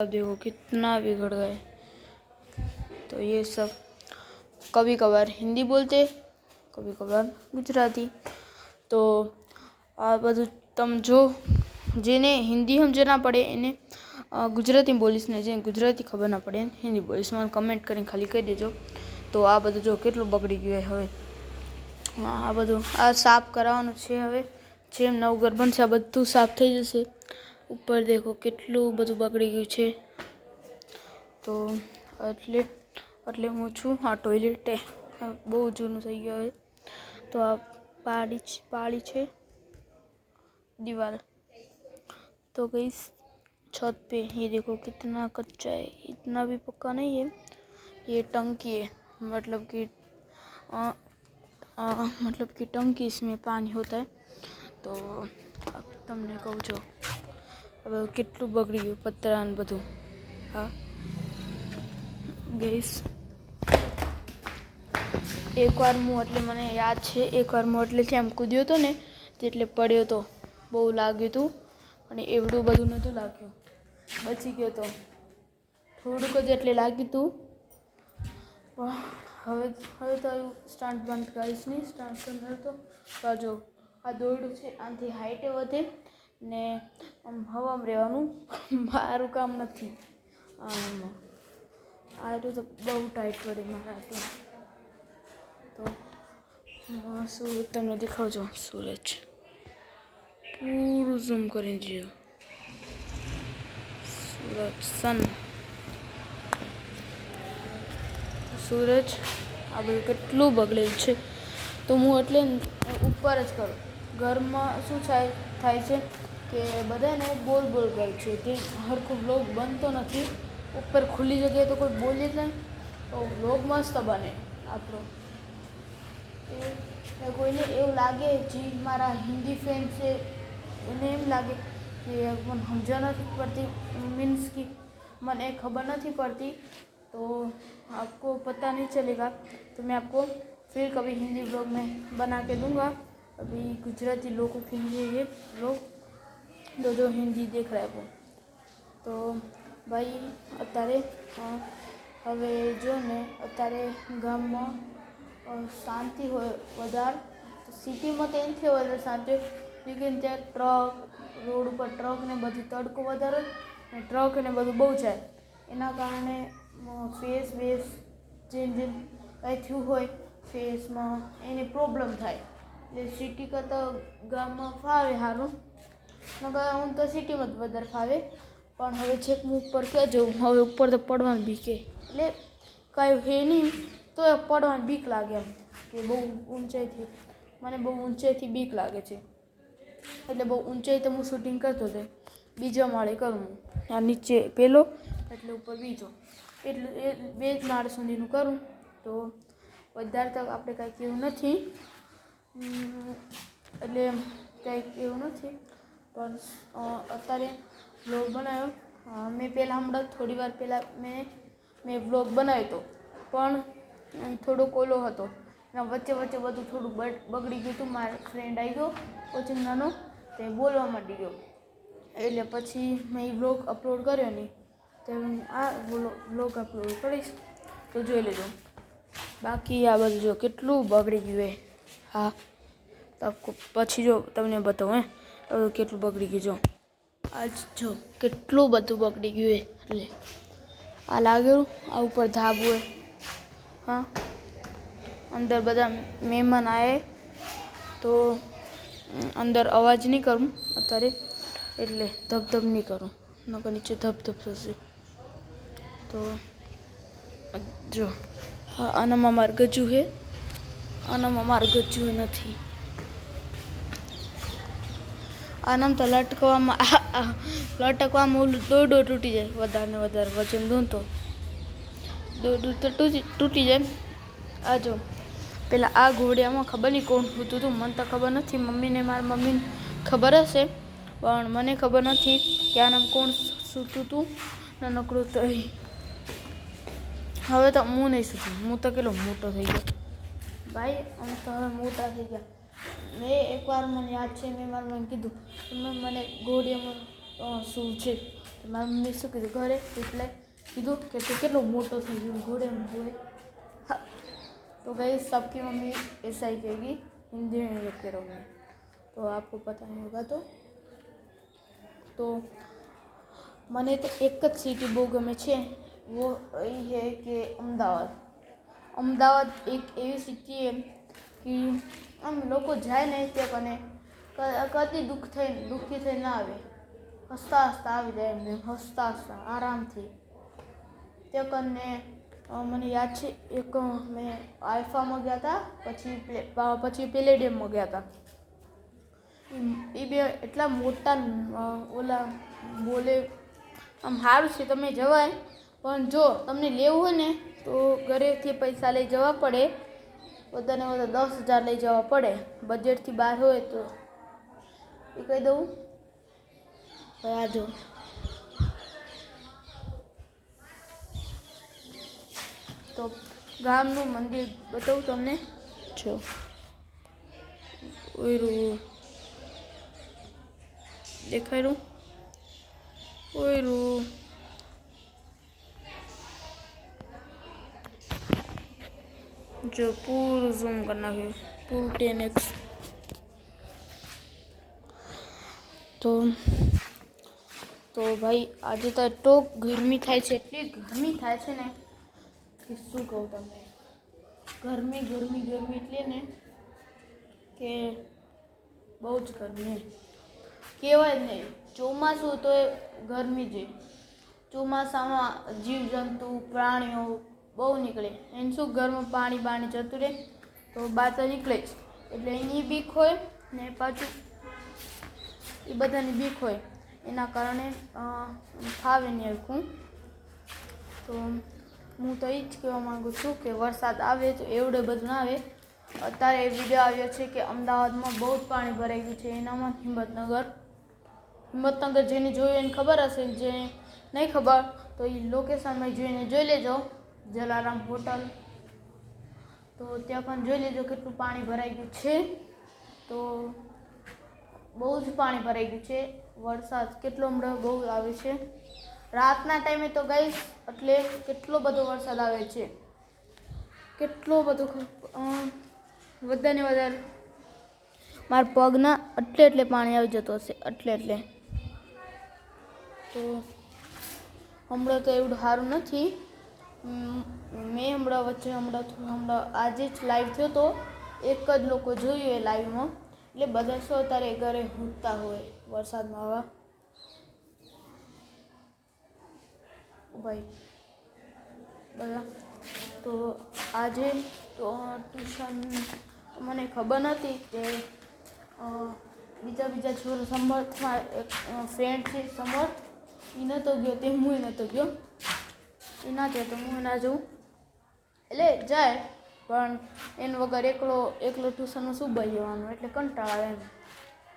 अब देखो कितना बिगड़ गए। तो ये सब कभी कभार हिंदी बोलते, कभी कभार गुजराती। तो आ બધું તમ જો જેને હિન્દી સમજ ના પડે એને ગુજરાતી બોલીશ ને જેને ગુજરાતી ખબર ના પડે હિન્દી બોલીશ મને કમેન્ટ કરીને ખાલી કહી દેજો। તો આ બધું જો કેટલું બગડી ગયું હવે આ બધું આ સાફ કરાવવાનું છે। હવે જેમ નવું ઘર બનશે આ બધું સાફ થઈ જશે। ઉપર દેખો કેટલું બધું બગડી ગયું છે। તો એટલે હું છું આ ટોયલેટ બહુ જૂનું થઈ ગયું હવે। તો આ પાળી છે दीवार। तो गई छत पे ये देखो कितना कच्चा है, इतना भी पक्का नहीं है। ये टंकी है, मतलब कि टंकी इसमें पानी होता है। तो अब तुमने कहूँ जो अब કેટલું બગડી ગયું પતરા ને બધું। હા ગઈસ એકવાર હું એટલે મને યાદ છે એકવાર હું એટલેથી આમ કૂદ્યો હતો ને એટલે પડ્યો હતો। બહુ લાગ્યું હતું અને એવડું બધું નહોતું લાગ્યું, બચી ગયો તો થોડુંક જ એટલે લાગ્યું હતું। હવે તો સ્ટાન્ટ બંધ કરીશ નહીં, સ્ટાન્ટ કરનાર તો જો આ દોરડું છે આનાથી હાઈટે વધે ને આમ હવામાં રહેવાનું મારું કામ નથી। આ તો બહુ ટાઈટ પડે મારા તો શું તમને દેખાવજો સૂરજ પૂરું ઝૂમ કરીને જો સૂરજ આ બધું કેટલું બગડેલું છે। તો હું એટલે ઉપર જ કરું। ઘરમાં શું થાય છે કે બધાને બોલ કરે છે તે હરખું વ્લોગ બનતો નથી। ઉપર ખુલ્લી જગ્યાએ તો કોઈ બોલે જ નહીં તો વ્લોગ મસ્ત બને આપણો। કોઈને એવું લાગે જે મારા હિન્દી ફેન છે એને એમ લાગે कि मन समझा नहीं पड़ती, मीन्स कि मन एक खबर नहीं पड़ती तो आपको पता नहीं चलेगा। तो मैं आपको फिर कभी हिंदी ब्लॉग में बना के दूंगा। अभी गुजराती लोगों के लिए ये लोग जो हिंदी देख रहे हैं वो तो भाई अत्यारे हवे जो ने अत्यारे गाम में शांति हो वधार सिटी में तो एमथी वधारे शांति लेकिन त्या ट्रक रोड पर ट्रक ने बधु तड़को वधारे ने ट्रक ने बधु बहु जाए एना कारणे फेस वेस जेम कांई थयुं होय फेस में एने प्रॉब्लम थाय। એટલે સિટી કરતાં ગામમાં ફાવે સારું નકર હું તો સિટીમાં જ વધારે ફાવે પણ હવે છેક હું ઉપર ક્યાં જવું હવે ઉપર તો પડવાની બીકે એટલે કાંઈ હે નહીં તો પડવાની બીક લાગે એમ કે બહુ ઊંચાઈથી મને બહુ ઊંચાઈથી બીક લાગે છે એટલે બહુ ઊંચાઈ તો હું શૂટિંગ કરતો હતો બીજા માળે કરું આ નીચે પહેલો એટલે ઉપર બીજો એટલે એ બે જ માળ સુધીનું કરું તો વધારે તો આપણે કાંઈ કેવું નથી એટલે કાંઈ એવું નથી પણ અત્યારે વ્લોગ બનાવ્યો મેં પહેલાં હમણાં થોડી વાર પહેલાં મેં વ્લોગ બનાવ્યો હતો પણ થોડો કોલો હતો વચ્ચે બધું થોડું બગડી ગયું હતું। મારો ફ્રેન્ડ આવી ગયો કોચિંગનો તે બોલવા માંડી ગયો એટલે પછી મેં એ વ્લોગ અપલોડ કર્યો નહીં તો આ વ્લોગ અપલોડ કરીશ તો જોઈ લેજો। બાકી આ બધું જો કેટલું બગડી ગયું હે। હા તો પછી જો તમને બતાવું કેટલું બગડી ગયું જો આજ જો કેટલું બધું બગડી ગયું હે। એટલે આ લાગેલું આ ઉપર ધાબુ હે हाँ अंदर बदा मेहमान आए तो अंदर अवाज नहीं करूँ अत्यारे एटले धब नहीं करूँ नकर नीचे धब थशे। तो जो आनामां मार गज्जू है आनामां मार गज्जू नहीं आनाम तो लटकवामां ओલું દોરડો તૂટી જાય વધારે ને વધારે વજન દઉં તો દોરડું તો તૂટી જાય। આ જો પેલા આ ઘોડિયામાં ખબર નહીં કોણ સૂતું હતું મને તો ખબર નથી મમ્મીને મારા મમ્મીને ખબર હશે પણ મને ખબર નથી કે આનામ કોણ સૂતું હતું નાનકડું તો હવે તો હું નહીં સૂતું હું તો કેટલો મોટો થઈ ગયો ભાઈ આમ તો હવે મોટા થઈ ગયા। મેં એકવાર મને યાદ છે મેં મારા મમ્મીને કીધું તમે મને ઘોડિયામાં શું છે મારી મમ્મી શું કીધું ઘરે રિપ્લાય કીધું કે તું કેટલો મોટો થઈ ગયો ઘોડે ઘોડે. हाँ तो गई सबकी मम्मी ऐसा ही कहेगी हिंदी में लिखते रहोगे तो आपको पता नहीं होगा. तो મને તો એક જ સિટી બહુ ગમે છે वो એ है કે અમદાવાદ. અમદાવાદ એક એવી સિટી છે કે આમ લોકો જાય ને ત્યાં કને કદી દુઃખી થઈ ના આવે, હસતા હસતા આવી જાય એમને, હસતા હસતા આરામથી ત્યાં કને. મને યાદ છે એક મેં આલ્ફામાં ગયા હતા, પછી પેલેડિયમમાં ગયા હતા. એ બે એટલા મોટા ઓલા બોલે, આમ સારું છે તમે જવાય, પણ જો તમને લેવું હોય ને તો ઘરેથી પૈસા લઈ જવા પડે, વધારે વધારે 10,000 લઈ જવા પડે, બજેટથી બહાર હોય તો. એ કહી દઉં ભાઈ આ જો તો ગામનું મંદિર બતાવું તમને. જો ઓયરું દેખાયું, ઓયરું જો પૂરું ઝૂમ કરી નાખ્યું, પૂરું 10x. તો ભાઈ આજે તો ગરમી થાય છે, એટલી ગરમી થાય છે ને કે શું કહું તમને. ગરમી એટલે ને કે બહુ જ ગરમી કહેવાય જ નહીં. ચોમાસું તો એ ગરમી છે. ચોમાસામાં જીવજંતુ પ્રાણીઓ બહુ નીકળે, એને શું ઘરમાં પાણી જતું રહે તો બહાર તો નીકળે જ, એટલે એની બીક હોય ને પાછું એ બધાની બીક હોય, એના કારણે ફાવે નહીં હરખું. તો હું તો એ જ કહેવા માગું છું કે વરસાદ આવે તો એવડે બધું ના આવે. અત્યારે એ વિડીયો આવ્યો છે કે અમદાવાદમાં બહુ જ પાણી ભરાઈ ગયું છે, એનામાં હિંમતનગર જેને જોયું એને ખબર હશે, જે નહીં ખબર તો એ લોકેશનમાં જોઈને જોઈ લેજો, જલારામ હોટલ. તો ત્યાં પણ જોઈ લેજો કેટલું પાણી ભરાઈ ગયું છે. તો બહુ જ પાણી ભરાઈ ગયું છે. વરસાદ કેટલો હમણાં બહુ આવે છે રાતના ટાઈમે તો ગાઈસ, એટલે કેટલો બધો વરસાદ આવે છે, કેટલો બધો વધારે મારા પગના એટલે પાણી આવી જતો હશે, એટલે. તો હમણાં તો એવું સારું નથી. મેં હમણાં આજે જ લાઈવ થયો તો, એક જ લોકો જોયું એ લાઈવમાં, એટલે બધા શું અત્યારે ઘરે ઊંઘતા હોય વરસાદમાં. આવા ભાઈ બધા તો આજે તો ટ્યુશન મને ખબર નથી કે બીજા છોકરો સમર્થમાં એક ફ્રેન્ડ છે સમર્થ, એ નહોતો ગયો તે હું નહોતો ગયો, એ ના જાય તો હું ના જાઉં, એટલે જાય પણ એન વગર એકલો ટ્યુશનમાં શું બઈ જવાનું, એટલે કંટાળા આવે એમ.